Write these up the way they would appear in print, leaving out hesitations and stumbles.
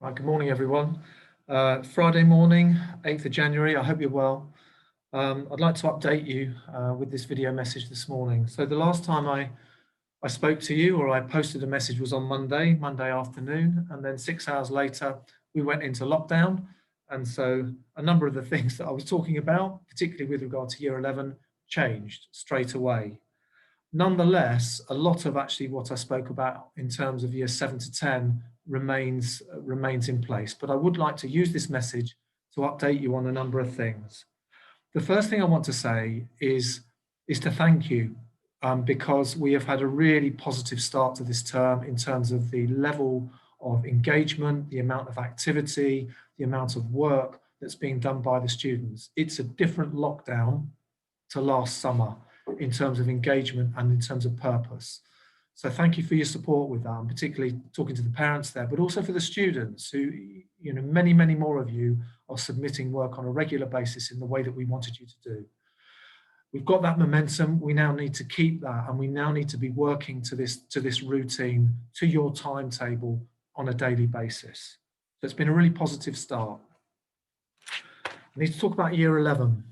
Right, good morning, everyone. Friday morning, 8th of January. I hope you're well. I'd like to update you with this video message this morning. So the last time I spoke to you or I posted a message was on Monday afternoon, and then 6 hours later, we went into lockdown. And so a number of the things that I was talking about, particularly with regard to year 11, changed straight away. Nonetheless, a lot of actually what I spoke about in terms of year 7 to 10 remains in place. But I would like to use this message to update you on a number of things. The first thing I want to say is to thank you because we have had a really positive start to this term in terms of the level of engagement, the amount of activity, the amount of work that's being done by the students. It's a different lockdown to last summer in terms of engagement and in terms of purpose. So thank you for your support with that, and particularly talking to the parents there, but also for the students who, many more of you are submitting work on a regular basis in the way that we wanted you to do. We've got that momentum. We now need to keep that, and we now need to be working to this routine, to your timetable on a daily basis. So it's been a really positive start. I need to talk about year 11.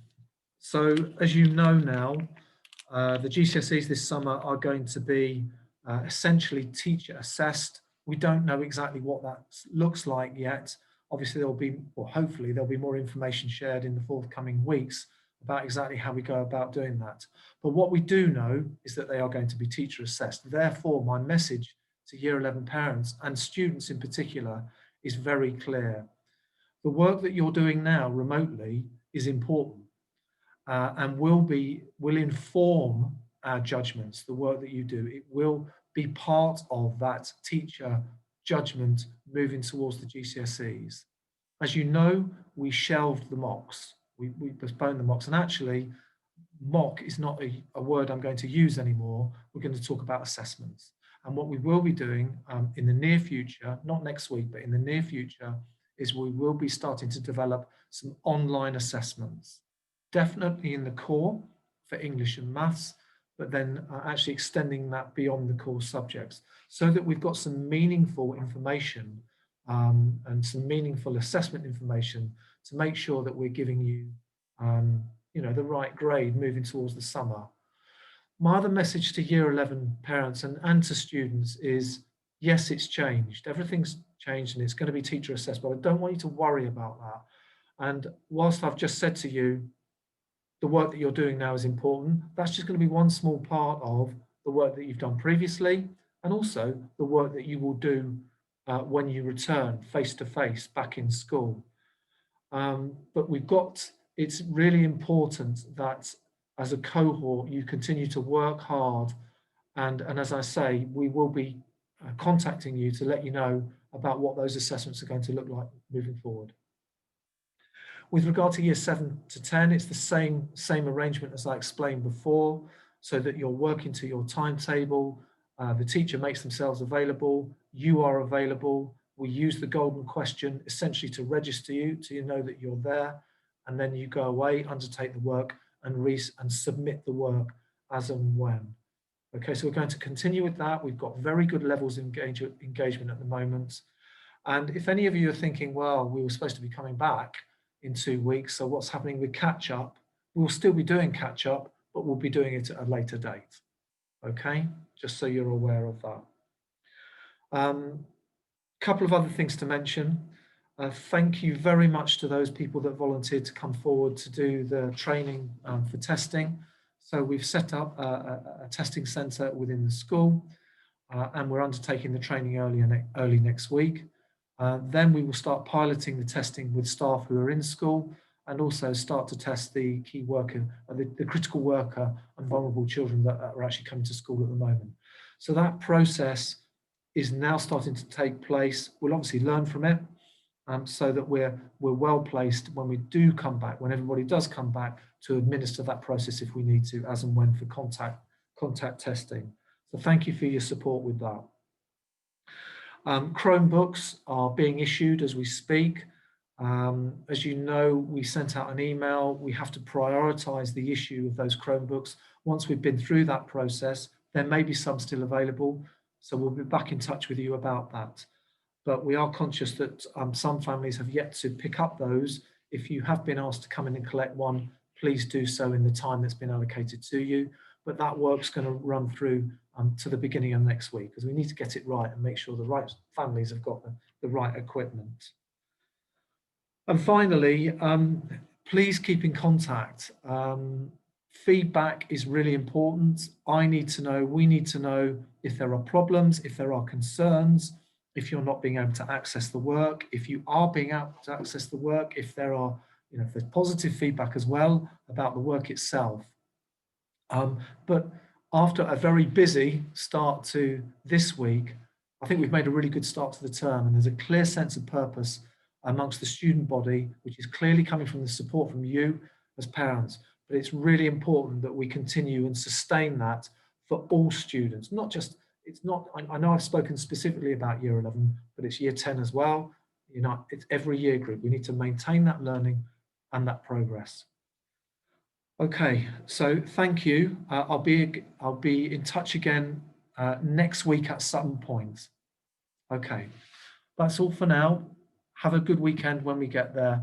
So as you know now, the GCSEs this summer are going to be essentially teacher assessed. We don't know exactly what that looks like yet. Obviously there'll be, or hopefully there'll be more information shared in the forthcoming weeks about exactly how we go about doing that. But what we do know is that they are going to be teacher assessed. Therefore, my message to year 11 parents and students in particular is very clear. The work that you're doing now remotely is important. And will inform our judgments, the work that you do. It will be part of that teacher judgment moving towards the GCSEs. As you know, we shelved the mocks. We postponed the mocks, and actually mock is not a word I'm going to use anymore. We're going to talk about assessments. And what we will be doing in the near future, not next week, but in the near future, is we will be starting to develop some online assessments. Definitely in the core for English and maths, but then actually extending that beyond the core subjects so that we've got some meaningful information and some meaningful assessment information to make sure that we're giving you, the right grade moving towards the summer. My other message to year 11 parents and to students is, yes, it's changed. Everything's changed and it's going to be teacher assessed, but I don't want you to worry about that. And whilst I've just said to you, the work that you're doing now is important, that's just going to be one small part of the work that you've done previously, and also the work that you will do when you return face to face back in school. But it's really important that as a cohort, you continue to work hard. And as I say, we will be contacting you to let you know about what those assessments are going to look like moving forward. With regard to year 7 to 10, it's the same arrangement as I explained before, so that you're working to your timetable. The teacher makes themselves available. You are available. We use the golden question essentially to register you, so you know that you're there, and then you go away, undertake the work, and submit the work as and when. Okay, so we're going to continue with that. We've got very good levels of engagement at the moment. And if any of you are thinking, well, we were supposed to be coming back in 2 weeks, so what's happening with catch up? We'll still be doing catch up, but we'll be doing it at a later date. Okay, just so you're aware of that. Couple of other things to mention. Thank you very much to those people that volunteered to come forward to do the training for testing. So we've set up a testing centre within the school, and we're undertaking the training early next week. Then we will start piloting the testing with staff who are in school, and also start to test the key worker, the critical worker and vulnerable children that are actually coming to school at the moment. So that process is now starting to take place. We'll obviously learn from it, so that we're well placed when we do come back, when everybody does come back, to administer that process if we need to, as and when, for contact testing. So thank you for your support with that. Chromebooks are being issued as we speak. As you know, we sent out an email. We have to prioritize the issue of those Chromebooks. Once we've been through that process, there may be some still available. So we'll be back in touch with you about that. but we are conscious that some families have yet to pick up those. If you have been asked to come in and collect one, please do so in the time that's been allocated to you. But that work's going to run through to the beginning of next week, because we need to get it right and make sure the right families have got the right equipment. And finally, please keep in contact. Feedback is really important. I need to know, we need to know if there are problems, if there are concerns, if you're not being able to access the work, if you are being able to access the work, if there are, if there's positive feedback as well about the work itself. But after a very busy start to this week, I think we've made a really good start to the term, and there's a clear sense of purpose amongst the student body, which is clearly coming from the support from you as parents. But it's really important that we continue and sustain that for all students, not just, it's not, I know I've spoken specifically about year 11, but it's year 10 as well. It's every year group. We need to maintain that learning and that progress. Okay, so thank you. I'll be in touch again next week at some point. Okay, that's all for now. Have a good weekend when we get there.